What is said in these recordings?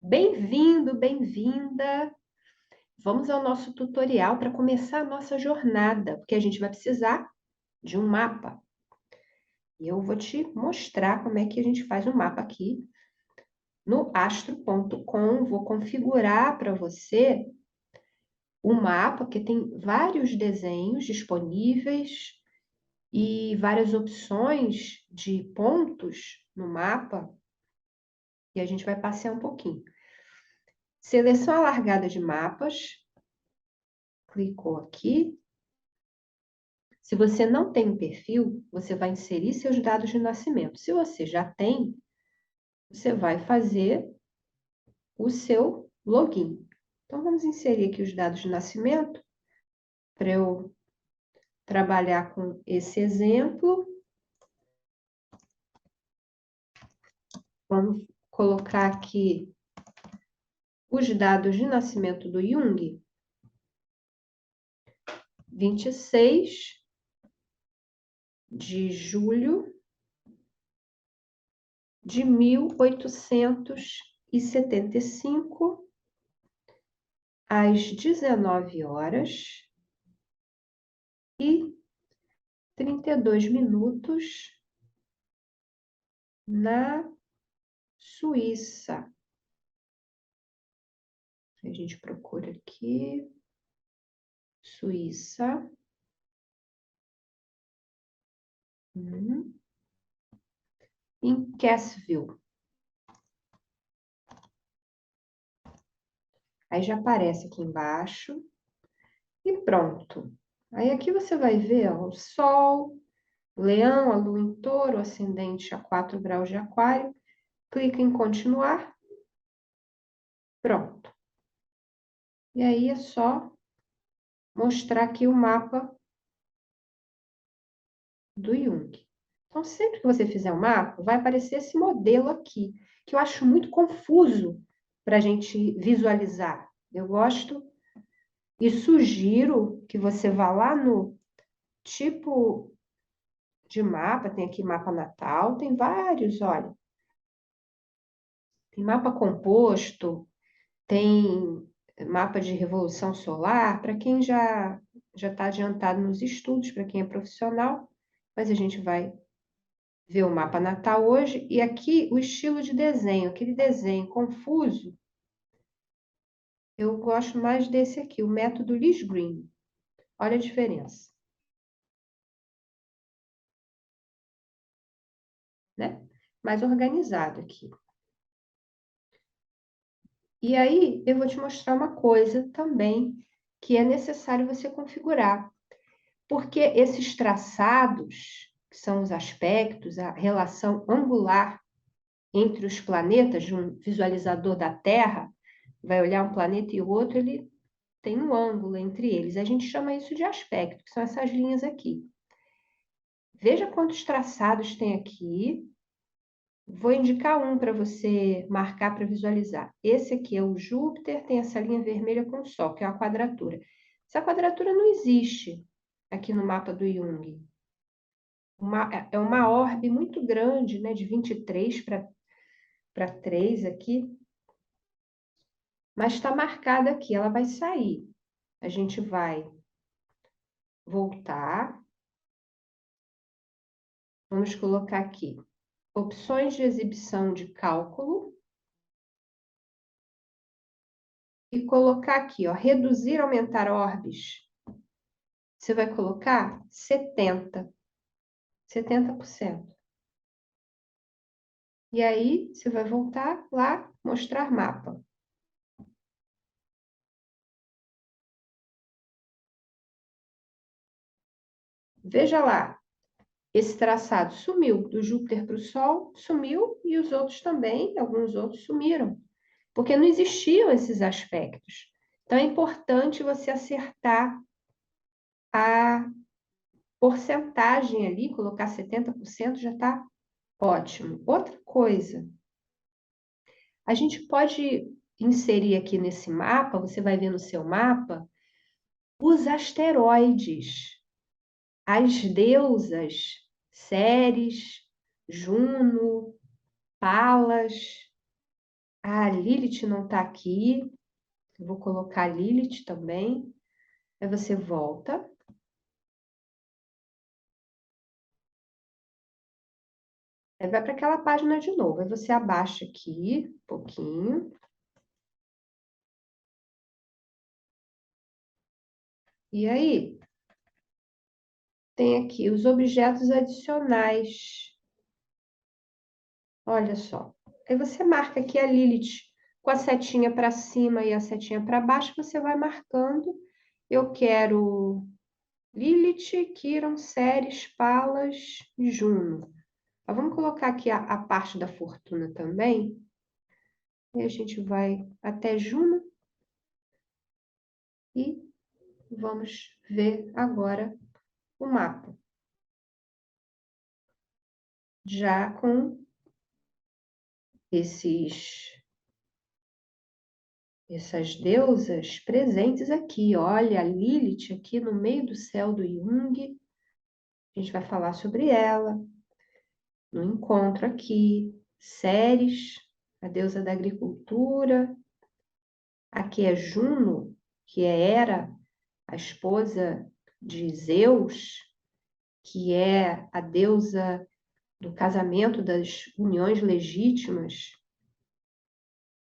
Bem-vindo, bem-vinda! Vamos ao nosso tutorial para começar a nossa jornada, porque a gente vai precisar de um mapa. E eu vou te mostrar como é que a gente faz um mapa aqui no astro.com. Vou configurar para você o mapa, que tem vários desenhos disponíveis e várias opções de pontos no mapa, e a gente vai passear um pouquinho. Seleção alargada de mapas. Clicou aqui. Se você não tem um perfil, você vai inserir seus dados de nascimento. Se você já tem, você vai fazer o seu login. Então, vamos inserir aqui os dados de nascimento para eu trabalhar com esse exemplo. Vamos colocar aqui os dados de nascimento do Jung. 26 de julho de 1875, às 19 horas e 32 minutos, na Suíça. A gente procura aqui, Suíça. Em Cassville. Aí já aparece aqui embaixo. E pronto. Aí aqui você vai ver, ó, o Sol, Leão, a Lua em Touro, ascendente a 4 graus de Aquário. Clica em continuar. Pronto. E aí é só mostrar aqui o mapa do Jung. Então, sempre que você fizer um mapa, vai aparecer esse modelo aqui, que eu acho muito confuso para a gente visualizar. Eu gosto e sugiro que você vá lá no tipo de mapa, tem aqui mapa natal, tem vários, olha. Tem mapa composto, tem mapa de revolução solar, para quem já está adiantado nos estudos, para quem é profissional, mas a gente vai ver o mapa natal hoje, e aqui o estilo de desenho, aquele desenho confuso, eu gosto mais desse aqui, o método Lis Green. Olha a diferença. Né? Mais organizado aqui. E aí, eu vou te mostrar uma coisa também que é necessário você configurar. Porque esses traçados, que são os aspectos, a relação angular entre os planetas, de um visualizador da Terra, vai olhar um planeta e o outro, ele tem um ângulo entre eles. A gente chama isso de aspecto, que são essas linhas aqui. Veja quantos traçados tem aqui. Vou indicar um para você marcar para visualizar. Esse aqui é o Júpiter, tem essa linha vermelha com o Sol, que é a quadratura. Essa quadratura não existe aqui no mapa do Jung. É uma orbe muito grande, né, de 23 para 3 aqui, mas está marcada aqui, ela vai sair. A gente vai voltar. Vamos colocar aqui opções de exibição de cálculo e colocar aqui, ó, reduzir, aumentar orbes. Você vai colocar 70%. E aí, você vai voltar lá, mostrar mapa. Veja lá, esse traçado sumiu, do Júpiter para o Sol, sumiu, e os outros também, alguns outros sumiram, porque não existiam esses aspectos. Então, é importante você acertar a porcentagem ali, colocar 70% já está ótimo. Outra coisa, a gente pode inserir aqui nesse mapa, você vai ver no seu mapa, os asteroides, as deusas, Ceres, Juno, Palas. A Lilith não está aqui. Eu vou colocar a Lilith também. Aí você volta. Aí vai para aquela página de novo. Aí você abaixa aqui um pouquinho. E aí, tem aqui os objetos adicionais. Olha só. Aí você marca aqui a Lilith com a setinha para cima e a setinha para baixo. Você vai marcando. Eu quero Lilith, Quiron, Ceres, Palas e Juno. Vamos colocar aqui a parte da fortuna também. E a gente vai até Juno. E vamos ver agora o mapa. Já com essas deusas presentes aqui. Olha, a Lilith aqui no meio do céu do Jung. A gente vai falar sobre ela no encontro aqui. Ceres, a deusa da agricultura. Aqui é Juno, que é Hera, a esposa de Zeus, que é a deusa do casamento, das uniões legítimas.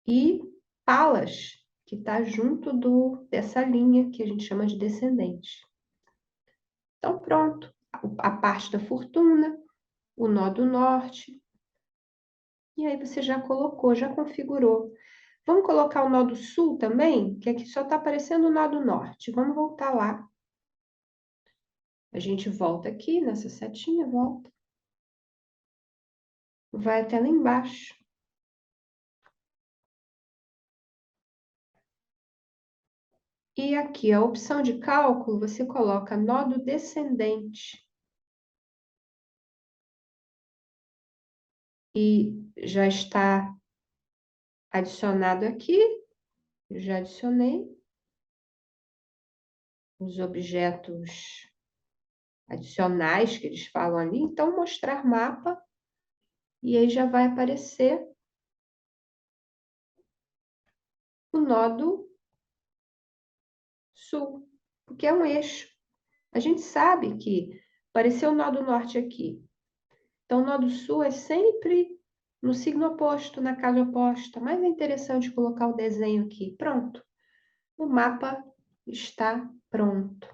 E Palas, que está junto dessa linha que a gente chama de descendente. Então, pronto. A parte da fortuna, o nó do norte. E aí você já colocou, já configurou. Vamos colocar o nó do sul também, que aqui só está aparecendo o nó do norte. Vamos voltar lá. A gente volta aqui nessa setinha, volta. Vai até lá embaixo. E aqui, a opção de cálculo, você coloca nó do descendente. E já está adicionado aqui. Eu já adicionei os objetos adicionais que eles falam ali. Então, mostrar mapa. E aí já vai aparecer o nó do sul, porque é um eixo. A gente sabe que apareceu o nó do norte aqui. Então, o nó do sul é sempre no signo oposto, na casa oposta. Mas é interessante colocar o desenho aqui. Pronto. O mapa está pronto.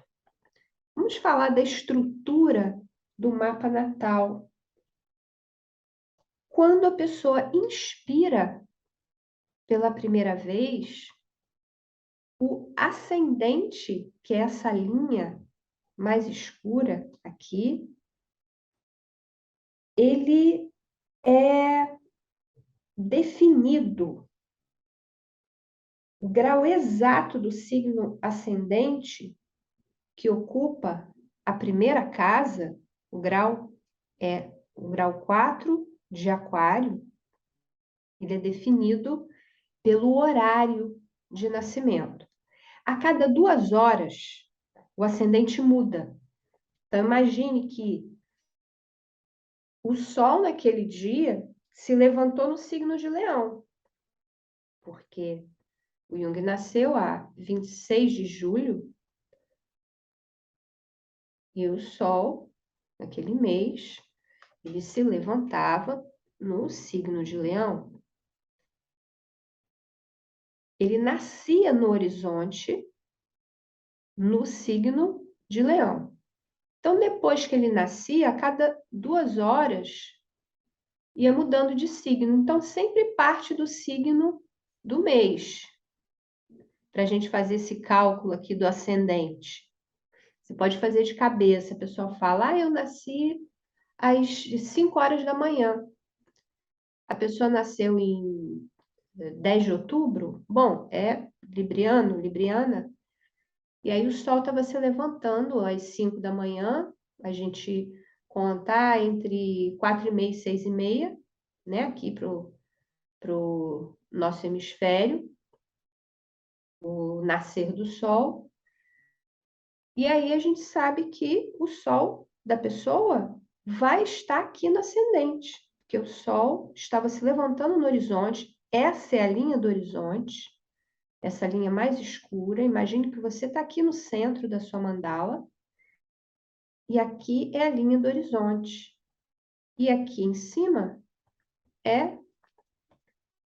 Vamos falar da estrutura do mapa natal. Quando a pessoa inspira pela primeira vez, o ascendente, que é essa linha mais escura aqui, ele é definido. O grau exato do signo ascendente que ocupa a primeira casa, o grau é o grau 4 de Aquário, ele é definido pelo horário de nascimento. A cada 2 horas, o ascendente muda. Então, imagine que o Sol, naquele dia, se levantou no signo de Leão, porque o Jung nasceu a 26 de julho e o Sol, naquele mês, ele se levantava no signo de Leão. Ele nascia no horizonte no signo de Leão. Então, depois que ele nascia, a cada 2 horas, ia mudando de signo. Então, sempre parte do signo do mês, para a gente fazer esse cálculo aqui do ascendente. Você pode fazer de cabeça. A pessoa fala, eu nasci às 5 horas da manhã. A pessoa nasceu em 10 de outubro. Bom, é libriano, libriana. E aí o sol estava se levantando às 5 da manhã. A gente conta entre 4h30 e 6h30, né? Aqui para o nosso hemisfério, o nascer do sol. E aí a gente sabe que o sol da pessoa vai estar aqui no ascendente, porque o sol estava se levantando no horizonte essa é a linha do horizonte, essa linha mais escura. Imagine que você está aqui no centro da sua mandala, e aqui é a linha do horizonte. E aqui em cima é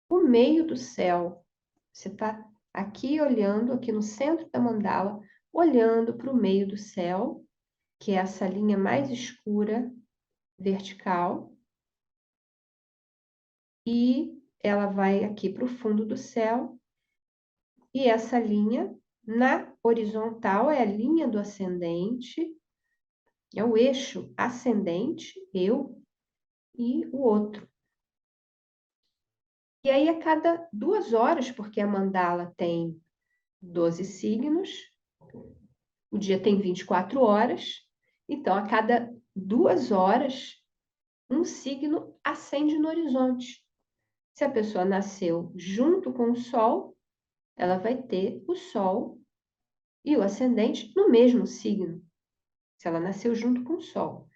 o meio do céu. Você está aqui olhando, aqui no centro da mandala, olhando para o meio do céu, que é essa linha mais escura, vertical. E ela vai aqui para o fundo do céu. E essa linha, na horizontal, é a linha do ascendente, é o eixo ascendente, eu e o outro. E aí, a cada 2 horas, porque a mandala tem 12 signos, o dia tem 24 horas, então, a cada 2 horas, um signo ascende no horizonte. Se a pessoa nasceu junto com o Sol, ela vai ter o Sol e o ascendente no mesmo signo, se ela nasceu junto com o Sol.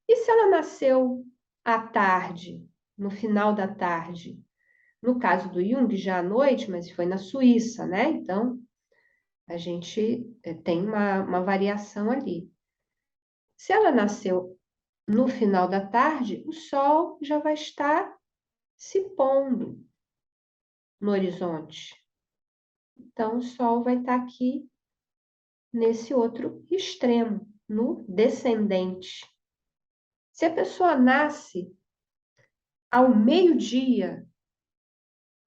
E se ela nasceu à tarde, no final da tarde, no caso do Jung, já à noite, mas foi na Suíça, né? Então, a gente tem uma variação ali. Se ela nasceu no final da tarde, o Sol já vai estar se pondo no horizonte. Então, o Sol vai estar aqui nesse outro extremo, no descendente. Se a pessoa nasce ao meio-dia,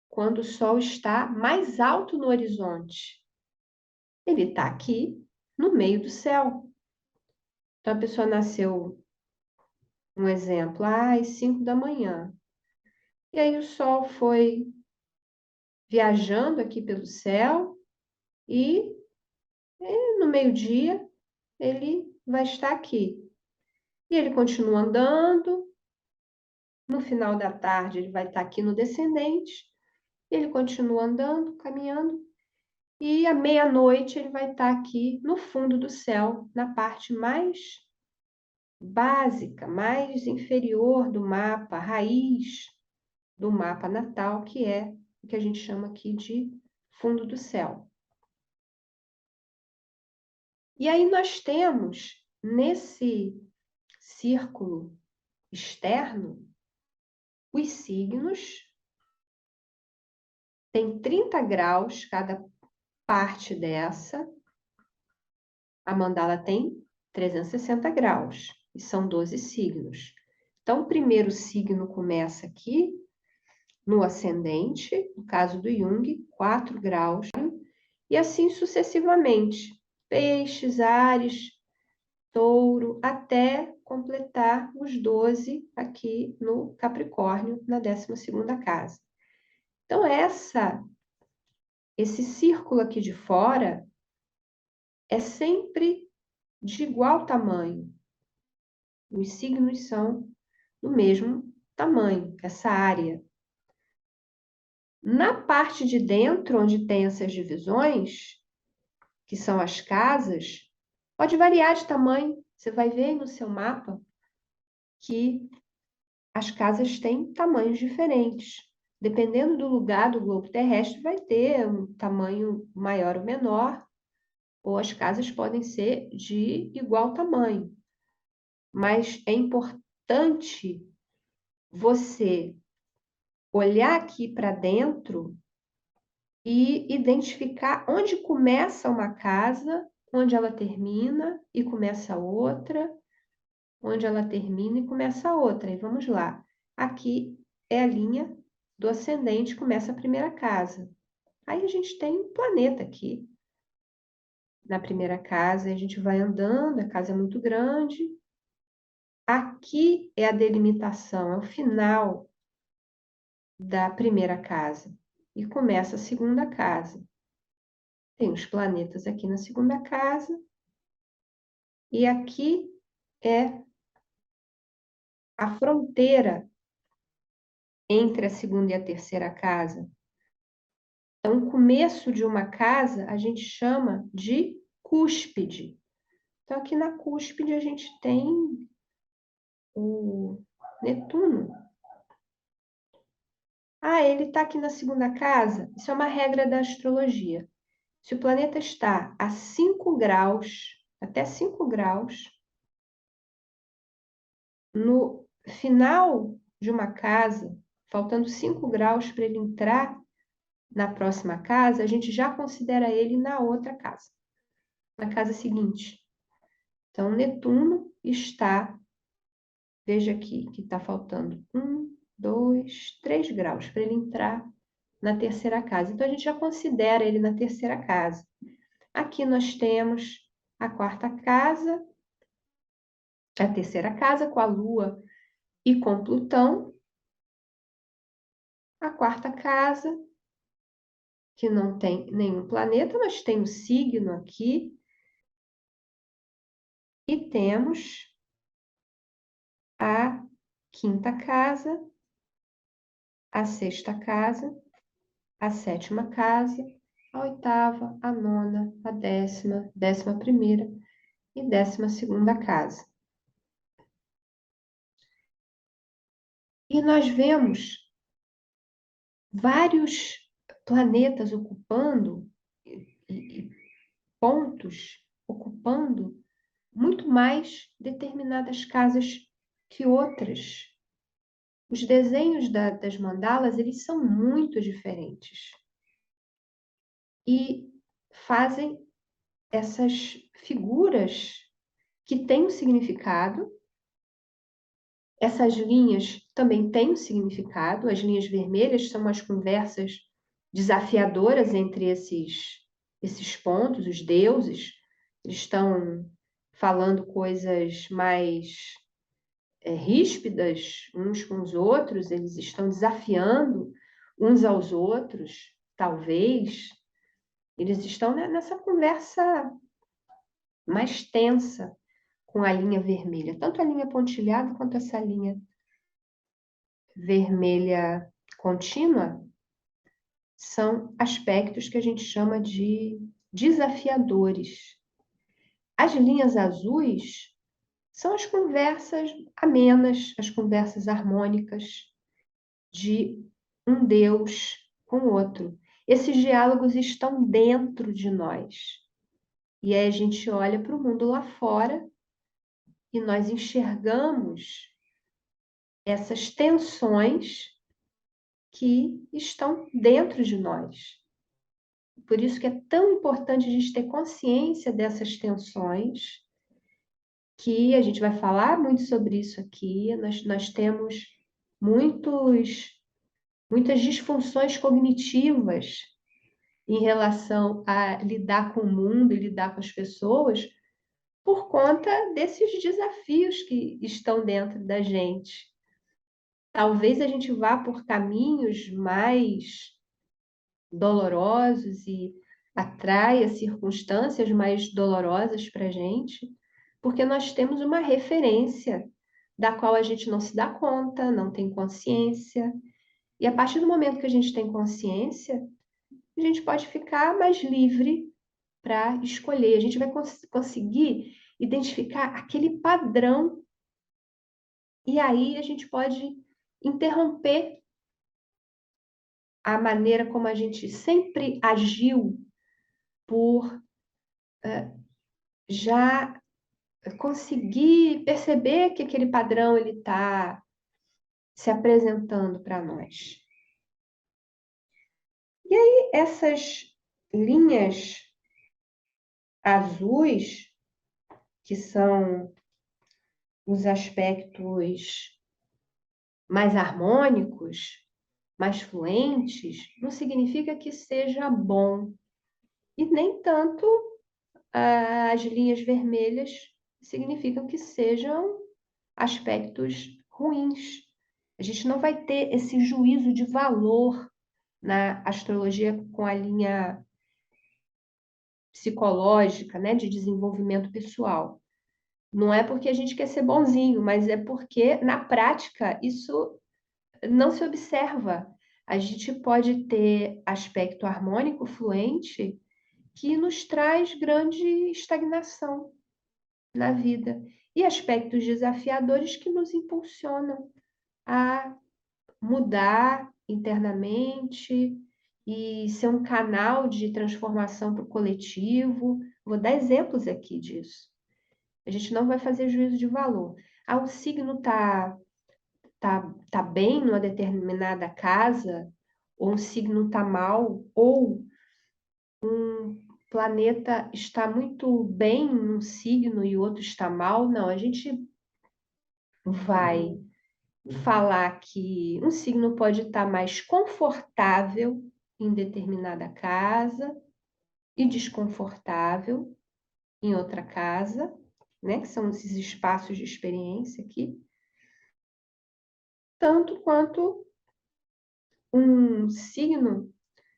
quando o Sol está mais alto no horizonte, ele está aqui no meio do céu. Então, a pessoa nasceu, um exemplo, às 5 da manhã. E aí o Sol foi viajando aqui pelo céu e no meio-dia ele vai estar aqui. E ele continua andando. No final da tarde, ele vai estar aqui no descendente. Ele continua andando, caminhando. E à meia-noite, ele vai estar aqui no fundo do céu, na parte mais básica, mais inferior do mapa, raiz do mapa natal, que é o que a gente chama aqui de fundo do céu. E aí nós temos, nesse círculo externo, os signos. Tem 30 graus cada parte dessa. A mandala tem 360 graus e são 12 signos. Então, o primeiro signo começa aqui no ascendente, no caso do Jung, 4 graus, e assim sucessivamente. Peixes, Áries, Touro, até completar os 12 aqui no Capricórnio, na 12ª casa. Então, esse círculo aqui de fora é sempre de igual tamanho. Os signos são do mesmo tamanho, essa área. Na parte de dentro, onde tem essas divisões, que são as casas, pode variar de tamanho. Você vai ver no seu mapa que as casas têm tamanhos diferentes. Dependendo do lugar do globo terrestre, vai ter um tamanho maior ou menor, ou as casas podem ser de igual tamanho. Mas é importante você olhar aqui para dentro e identificar onde começa uma casa, onde ela termina e começa outra, onde ela termina e começa outra. E vamos lá. Aqui é a linha do ascendente, começa a primeira casa. Aí a gente tem um planeta aqui na primeira casa, a gente vai andando, a casa é muito grande. Aqui é a delimitação, é o final da primeira casa e começa a segunda casa. Tem os planetas aqui na segunda casa e aqui é a fronteira entre a segunda e a terceira casa. Então, o começo de uma casa a gente chama de cúspide. Então, aqui na cúspide a gente tem o Netuno. Ah, ele está aqui na segunda casa? Isso é uma regra da astrologia. Se o planeta está a 5 graus, até 5 graus, no final de uma casa, faltando 5 graus para ele entrar na próxima casa, a gente já considera ele na outra casa, na casa seguinte. Então, Netuno está, veja aqui, que está faltando 1, 2, 3 graus para ele entrar na terceira casa. Então, a gente já considera ele na terceira casa. Aqui nós temos a quarta casa, a terceira casa com a Lua e com Plutão. A quarta casa, que não tem nenhum planeta, mas tem um signo aqui. E temos a quinta casa, a sexta casa, a sétima casa, a oitava, a nona, a décima, 11ª e 12ª casa. E nós vemos vários planetas ocupando e pontos ocupando muito mais determinadas casas que outras. Os desenhos das mandalas, eles são muito diferentes. E fazem essas figuras que têm um significado. Essas linhas também têm um significado. As linhas vermelhas são as conversas desafiadoras entre esses pontos, os deuses. Eles estão falando coisas mais ríspidas uns com os outros, eles estão desafiando uns aos outros, talvez. Eles estão nessa conversa mais tensa com a linha vermelha, tanto a linha pontilhada quanto essa linha vermelha contínua, são aspectos que a gente chama de desafiadores. As linhas azuis são as conversas amenas, as conversas harmônicas de um Deus com o outro. Esses diálogos estão dentro de nós. E aí a gente olha para o mundo lá fora e nós enxergamos essas tensões que estão dentro de nós. Por isso que é tão importante a gente ter consciência dessas tensões, que a gente vai falar muito sobre isso aqui. Nós temos muitas disfunções cognitivas em relação a lidar com o mundo e lidar com as pessoas por conta desses desafios que estão dentro da gente. Talvez a gente vá por caminhos mais dolorosos e atraia circunstâncias mais dolorosas para a gente, porque nós temos uma referência da qual a gente não se dá conta, não tem consciência. E a partir do momento que a gente tem consciência, a gente pode ficar mais livre para escolher. A gente vai conseguir identificar aquele padrão e aí a gente pode interromper a maneira como a gente sempre agiu por já conseguir perceber que aquele padrão ele está se apresentando para nós. E aí essas linhas azuis, que são os aspectos mais harmônicos, mais fluentes, não significa que seja bom. E nem tanto as linhas vermelhas significam que sejam aspectos ruins. A gente não vai ter esse juízo de valor na astrologia com a linha psicológica, né, de desenvolvimento pessoal. Não é porque a gente quer ser bonzinho, mas é porque, na prática, isso não se observa. A gente pode ter aspecto harmônico fluente que nos traz grande estagnação na vida e aspectos desafiadores que nos impulsionam a mudar, internamente e ser um canal de transformação para o coletivo. Vou dar exemplos aqui disso. A gente não vai fazer juízo de valor. Ah, o signo tá bem numa determinada casa, ou um signo tá mal, ou um planeta está muito bem num signo e o outro está mal. Não, a gente vai falar que um signo pode estar mais confortável em determinada casa e desconfortável em outra casa, né? Que são esses espaços de experiência aqui. Tanto quanto um signo,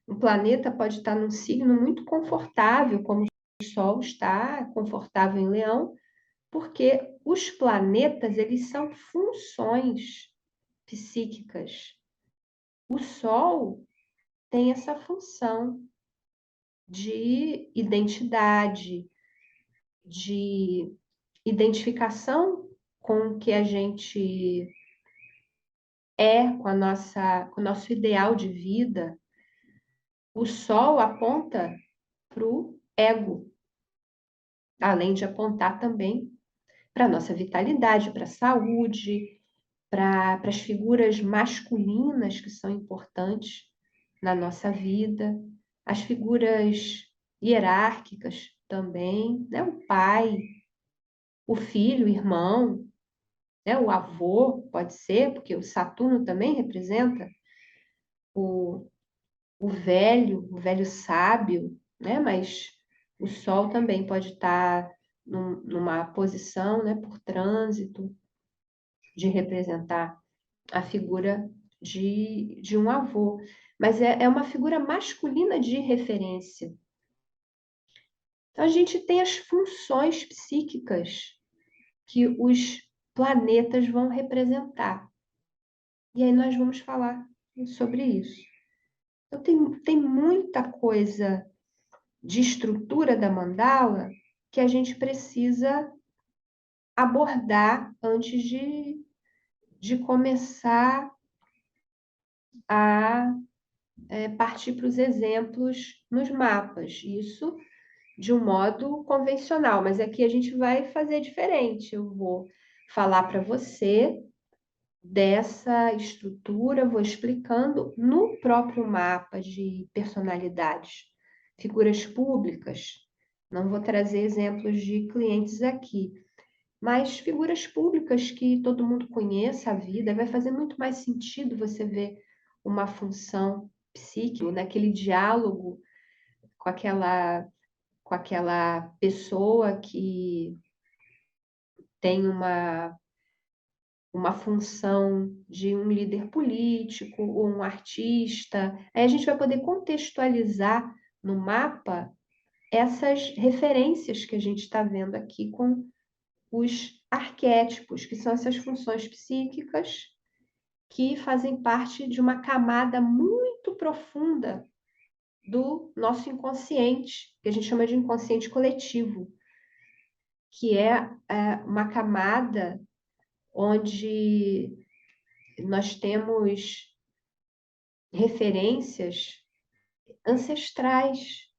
um planeta pode estar num signo muito confortável, como o Sol está confortável em Leão, porque os planetas, eles são funções psíquicas. O Sol tem essa função de identidade, de identificação com o que a gente é, com o nosso ideal de vida. O Sol aponta para o ego, além de apontar também para a nossa vitalidade, para a saúde, para as figuras masculinas que são importantes na nossa vida, as figuras hierárquicas também, né? O pai, o filho, o irmão, né? O avô, pode ser, porque o Saturno também representa o, o velho sábio, né? Mas o Sol também pode estar numa posição, né, por trânsito, de representar a figura de um avô. Mas é uma figura masculina de referência. Então, a gente tem as funções psíquicas que os planetas vão representar. E aí nós vamos falar sobre isso. Então, tem muita coisa de estrutura da mandala que a gente precisa abordar antes de começar a partir para os exemplos nos mapas. Isso de um modo convencional, mas aqui a gente vai fazer diferente. Eu vou falar para você dessa estrutura, vou explicando no próprio mapa de personalidades, figuras públicas. Não vou trazer exemplos de clientes aqui, mas figuras públicas que todo mundo conheça a vida, vai fazer muito mais sentido você ver uma função psíquica, naquele diálogo com aquela pessoa que tem uma função de um líder político ou um artista. Aí a gente vai poder contextualizar no mapa essas referências que a gente está vendo aqui com os arquétipos, que são essas funções psíquicas que fazem parte de uma camada muito profunda do nosso inconsciente, que a gente chama de inconsciente coletivo, que é uma camada onde nós temos referências ancestrais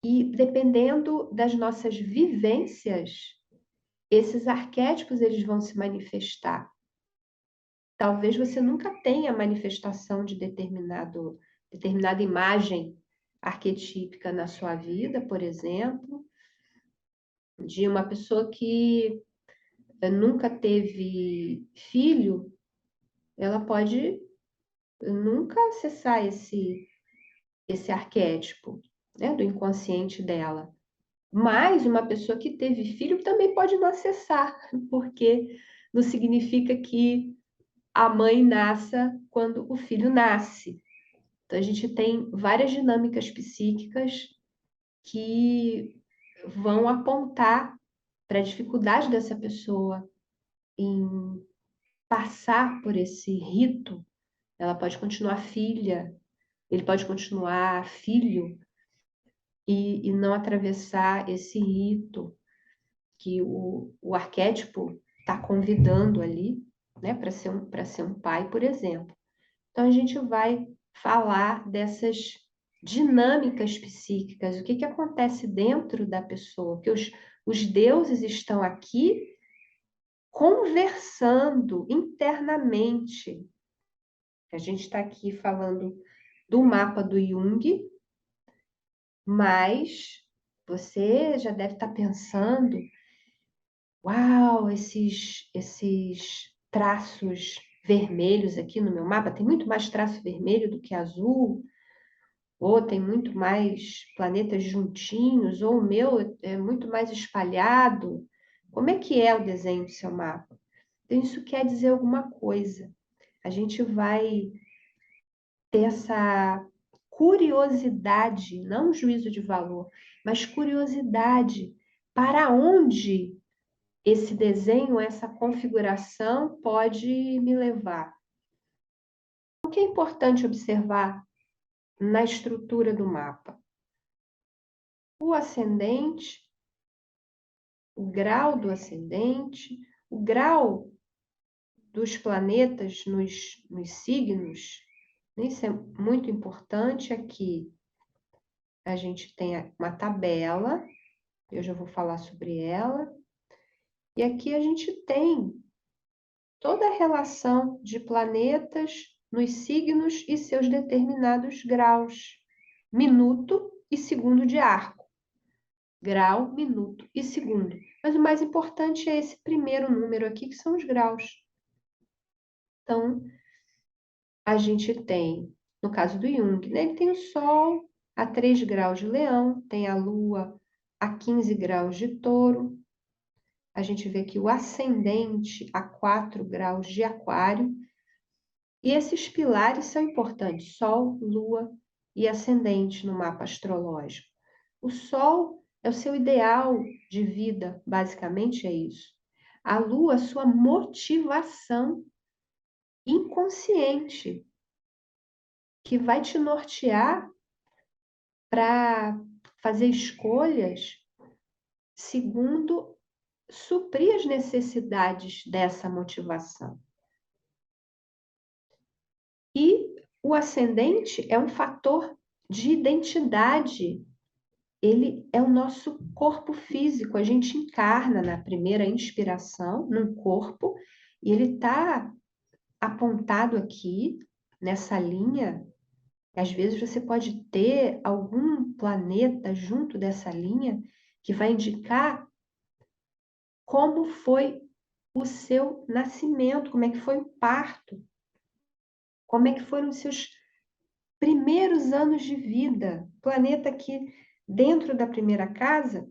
e, dependendo das nossas vivências, esses arquétipos eles vão se manifestar. Talvez você nunca tenha manifestação de determinada imagem arquetípica na sua vida, por exemplo, de uma pessoa que nunca teve filho, ela pode nunca acessar esse arquétipo, né, do inconsciente dela. Mas uma pessoa que teve filho também pode não acessar, porque não significa que a mãe nasça quando o filho nasce. Então, a gente tem várias dinâmicas psíquicas que vão apontar para a dificuldade dessa pessoa em passar por esse rito. Ela pode continuar filha, ele pode continuar filho e não atravessar esse rito que o arquétipo está convidando ali, né, para ser um pai, por exemplo. Então, a gente vai falar dessas dinâmicas psíquicas, o que acontece dentro da pessoa, que os deuses estão aqui conversando internamente. A gente está aqui falando do mapa do Jung, mas você já deve estar pensando, uau, esses traços vermelhos aqui no meu mapa, tem muito mais traço vermelho do que azul, ou tem muito mais planetas juntinhos, ou o meu é muito mais espalhado. Como é que é o desenho do seu mapa? Então, isso quer dizer alguma coisa. A gente vai ter essa curiosidade, não juízo de valor, mas curiosidade para onde esse desenho, essa configuração pode me levar. O que é importante observar na estrutura do mapa? O ascendente, o grau do ascendente, o grau dos planetas nos signos. Isso é muito importante aqui. A gente tem uma tabela, eu já vou falar sobre ela, e aqui a gente tem toda a relação de planetas nos signos e seus determinados graus, minuto e segundo de arco. Grau, minuto e segundo. Mas o mais importante é esse primeiro número aqui, que são os graus. Então, a gente tem, no caso do Jung, né, ele tem o Sol a 3 graus de Leão, tem a Lua a 15 graus de Touro. A gente vê aqui o ascendente a 4 graus de Aquário. E esses pilares são importantes, Sol, Lua e ascendente no mapa astrológico. O Sol é o seu ideal de vida, basicamente é isso. A Lua, a sua motivação inconsciente, que vai te nortear para fazer escolhas segundo suprir as necessidades dessa motivação. E o ascendente é um fator de identidade. Ele é o nosso corpo físico. A gente encarna na primeira inspiração num corpo e ele está apontado aqui nessa linha. Às vezes você pode ter algum planeta junto dessa linha que vai indicar como foi o seu nascimento, como é que foi o parto, como é que foram os seus primeiros anos de vida. Planeta que, dentro da primeira casa,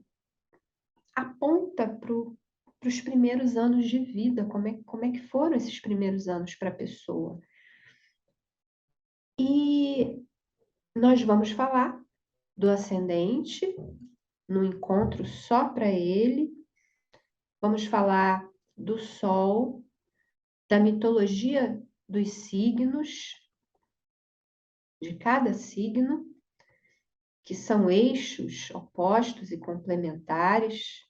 aponta para os primeiros anos de vida, como é que foram esses primeiros anos para a pessoa. E nós vamos falar do ascendente, no encontro só para ele. Vamos falar do Sol, da mitologia dos signos, de cada signo, que são eixos opostos e complementares.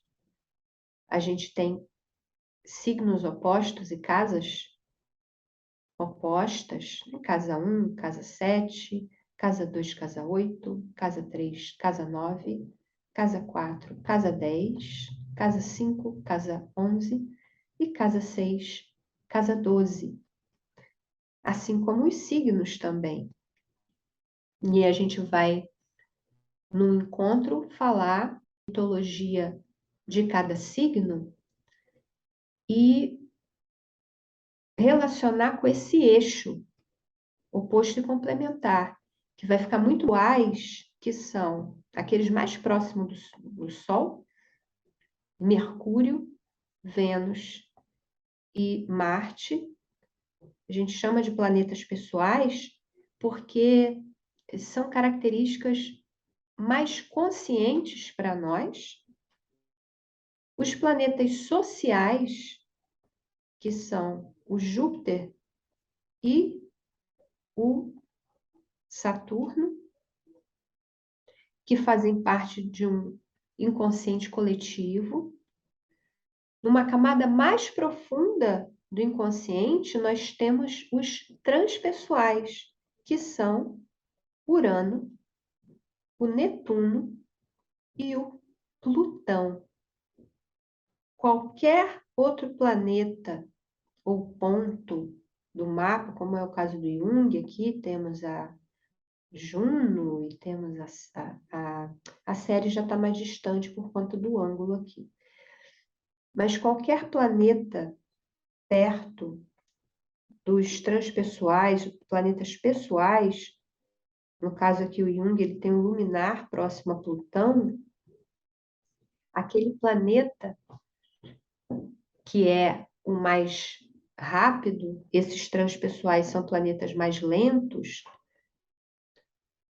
A gente tem signos opostos e casas opostas, casa 1, casa 7, casa 2, casa 8, casa 3, casa 9, casa 4, casa 10, casa 5, casa 11 e casa 6, casa 12. Assim como os signos também. E a gente vai, no encontro, falar mitologia de cada signo e relacionar com esse eixo oposto e complementar, que vai ficar muito iguais, que são aqueles mais próximos do Sol, Mercúrio, Vênus e Marte. A gente chama de planetas pessoais porque são características mais conscientes para nós. Os planetas sociais, que são o Júpiter e o Saturno, que fazem parte de um inconsciente coletivo. Numa camada mais profunda do inconsciente, nós temos os transpessoais, que são Urano, o Netuno e o Plutão. Qualquer outro planeta ou ponto do mapa, como é o caso do Jung, aqui temos a Juno e temos a série já está mais distante por conta do ângulo aqui. Mas qualquer planeta perto dos transpessoais, planetas pessoais, no caso aqui o Jung, ele tem um luminar próximo a Plutão, aquele planeta que é o mais rápido, esses transpessoais são planetas mais lentos,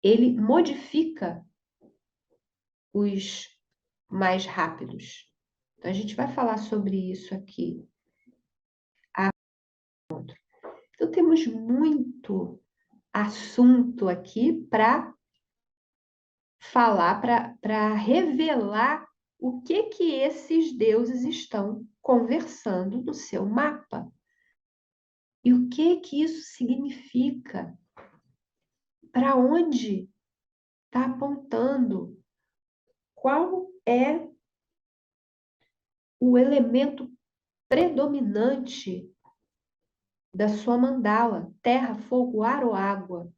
ele modifica os mais rápidos. Então, a gente vai falar sobre isso aqui. Então, temos muito assunto aqui para falar, para revelar o que esses deuses estão conversando no seu mapa. E o que isso significa? Para onde está apontando? Qual é o elemento predominante da sua mandala? Terra, fogo, ar ou água?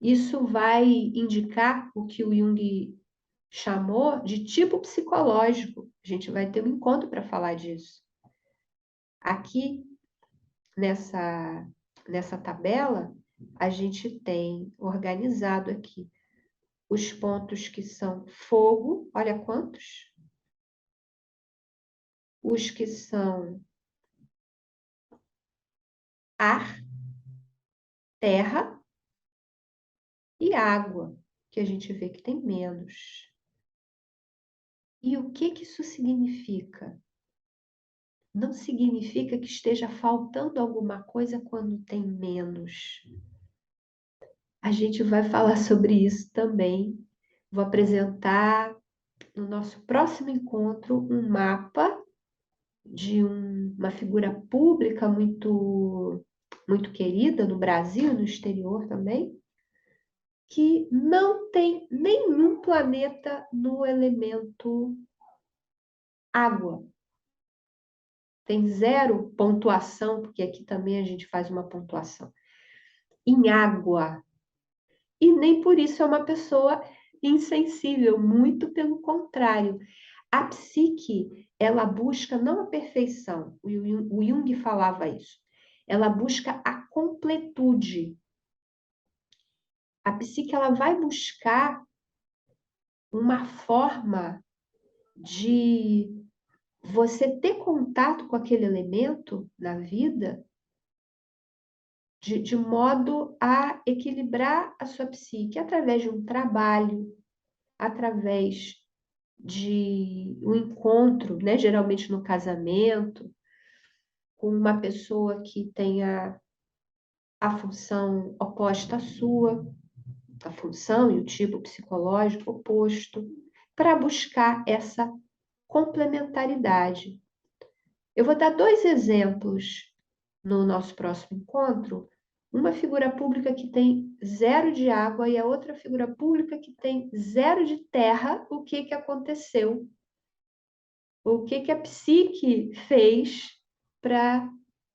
Isso vai indicar o que o Jung chamou de tipo psicológico. A gente vai ter um encontro para falar disso. Aqui, nessa tabela, a gente tem organizado aqui os pontos que são fogo, olha quantos. Os que são ar, terra e água, que a gente vê que tem menos. E o que isso significa? Não significa que esteja faltando alguma coisa quando tem menos. A gente vai falar sobre isso também. Vou apresentar no nosso próximo encontro um mapa de uma figura pública muito querida no Brasil, no exterior também, que não tem nenhum planeta no elemento água. Tem 0 pontuação, porque aqui também a gente faz uma pontuação, em água. E nem por isso é uma pessoa insensível, muito pelo contrário. A psique, ela busca não a perfeição, o Jung falava isso, ela busca a completude. A psique, ela vai buscar uma forma de você ter contato com aquele elemento na vida de modo a equilibrar a sua psique através de um trabalho, através de um encontro, né, geralmente no casamento, com uma pessoa que tenha a função oposta à sua, a função e o tipo psicológico oposto, para buscar essa complementaridade. Eu vou dar 2 exemplos no nosso próximo encontro. Uma figura pública que tem 0 de água e a outra figura pública que tem 0 de terra. O que aconteceu? O que a psique fez para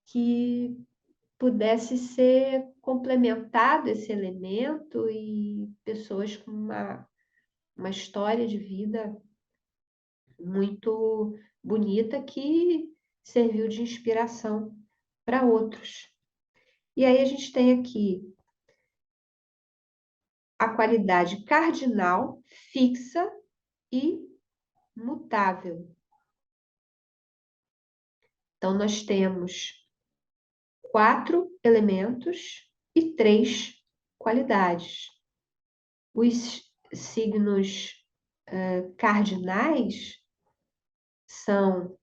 que pudesse ser complementado esse elemento e pessoas com uma história de vida muito bonita que serviu de inspiração para outros. E aí a gente tem aqui a qualidade cardinal, fixa e mutável. Então, nós temos 4 elementos e 3 qualidades. Os signos cardinais são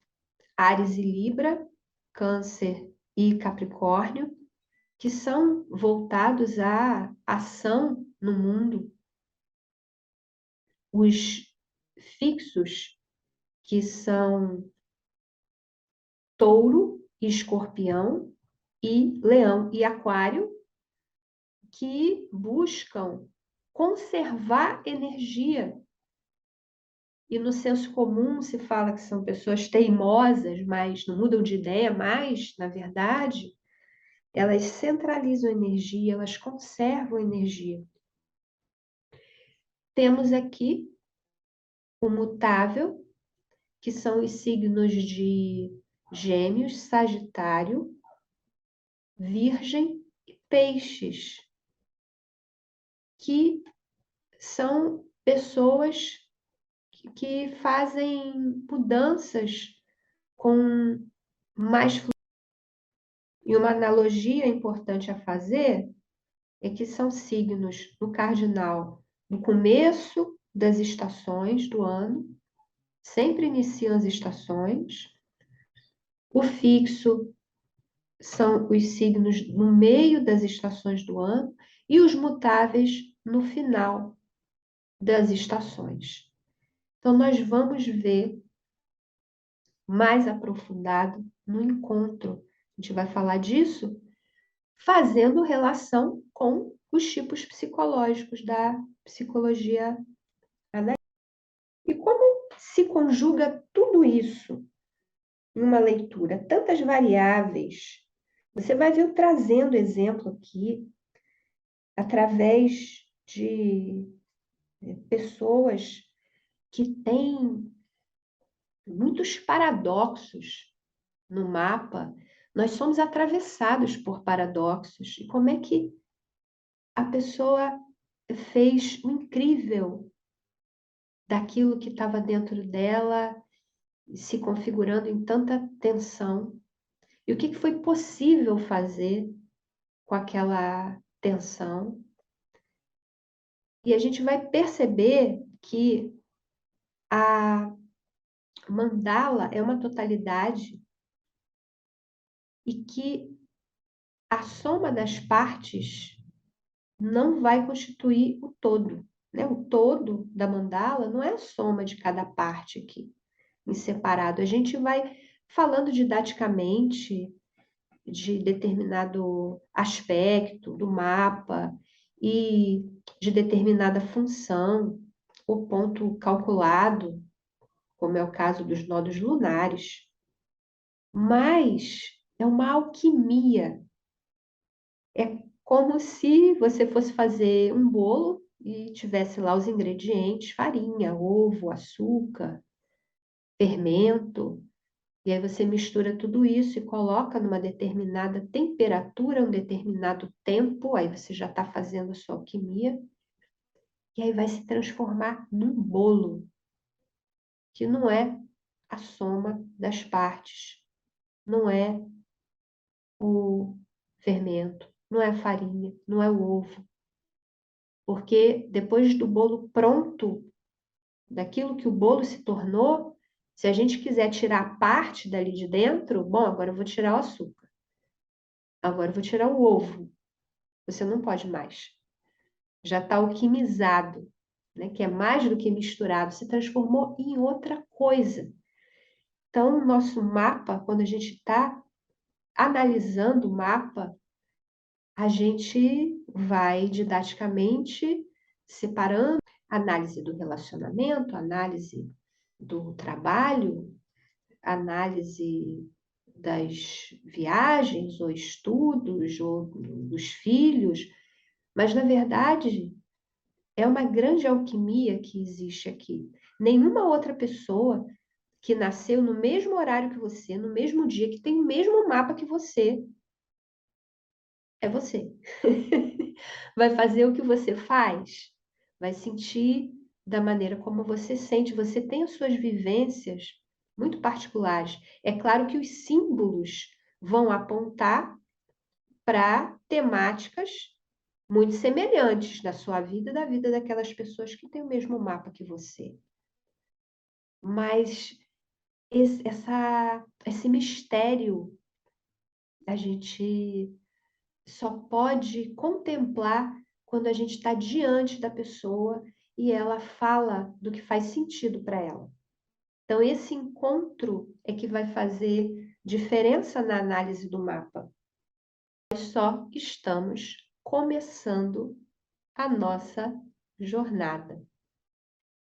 Áries e Libra, Câncer e Capricórnio, que são voltados à ação no mundo. Os fixos, que são Touro, Escorpião e Leão e Aquário, que buscam conservar energia. E no senso comum se fala que são pessoas teimosas, mas não mudam de ideia, mas, na verdade, elas centralizam energia, elas conservam energia. Temos aqui o mutável, que são os signos de Gêmeos, Sagitário, Virgem e Peixes, que são pessoas que fazem mudanças com mais fluidez. E uma analogia importante a fazer é que são signos no cardinal no começo das estações do ano, sempre iniciam as estações. O fixo são os signos no meio das estações do ano e os mutáveis no final das estações. Então, nós vamos ver mais aprofundado no encontro. A gente vai falar disso fazendo relação com os tipos psicológicos da psicologia analítica. E como se conjuga tudo isso em uma leitura? Tantas variáveis. Você vai ver eu trazendo exemplo aqui, através de pessoas que têm muitos paradoxos no mapa. Nós somos atravessados por paradoxos. E como é que a pessoa fez o incrível daquilo que estava dentro dela, se configurando em tanta tensão? E o que foi possível fazer com aquela tensão? E a gente vai perceber que a mandala é uma totalidade e que a soma das partes não vai constituir o todo, né? O todo da mandala não é a soma de cada parte aqui, em separado. A gente vai falando didaticamente de determinado aspecto do mapa e de determinada função, ou ponto calculado, como é o caso dos nodos lunares. Mas é uma alquimia. É como se você fosse fazer um bolo e tivesse lá os ingredientes: farinha, ovo, açúcar, fermento. E aí você mistura tudo isso e coloca numa determinada temperatura, um determinado tempo, aí você já está fazendo a sua alquimia, e aí vai se transformar num bolo, que não é a soma das partes, não é o fermento, não é a farinha, não é o ovo. Porque depois do bolo pronto, daquilo que o bolo se tornou, se a gente quiser tirar a parte dali de dentro, bom, agora eu vou tirar o açúcar. Agora eu vou tirar o ovo. Você não pode mais. Já está alquimizado, né? Que é mais do que misturado, se transformou em outra coisa. Então, o nosso mapa, quando a gente está analisando o mapa, a gente vai didaticamente separando análise do relacionamento, análise do trabalho, análise das viagens ou estudos ou dos filhos, mas na verdade é uma grande alquimia que existe aqui. Nenhuma outra pessoa que nasceu no mesmo horário que você, no mesmo dia, que tem o mesmo mapa que você, é você. Vai fazer o que você faz, vai sentir da maneira como você sente. Você tem as suas vivências muito particulares. É claro que os símbolos vão apontar para temáticas muito semelhantes da sua vida e da vida daquelas pessoas que têm o mesmo mapa que você. Mas esse mistério a gente só pode contemplar quando a gente está diante da pessoa e ela fala do que faz sentido para ela. Então, esse encontro é que vai fazer diferença na análise do mapa. Nós só estamos começando a nossa jornada.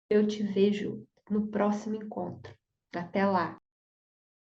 Eu te vejo no próximo encontro. Até lá!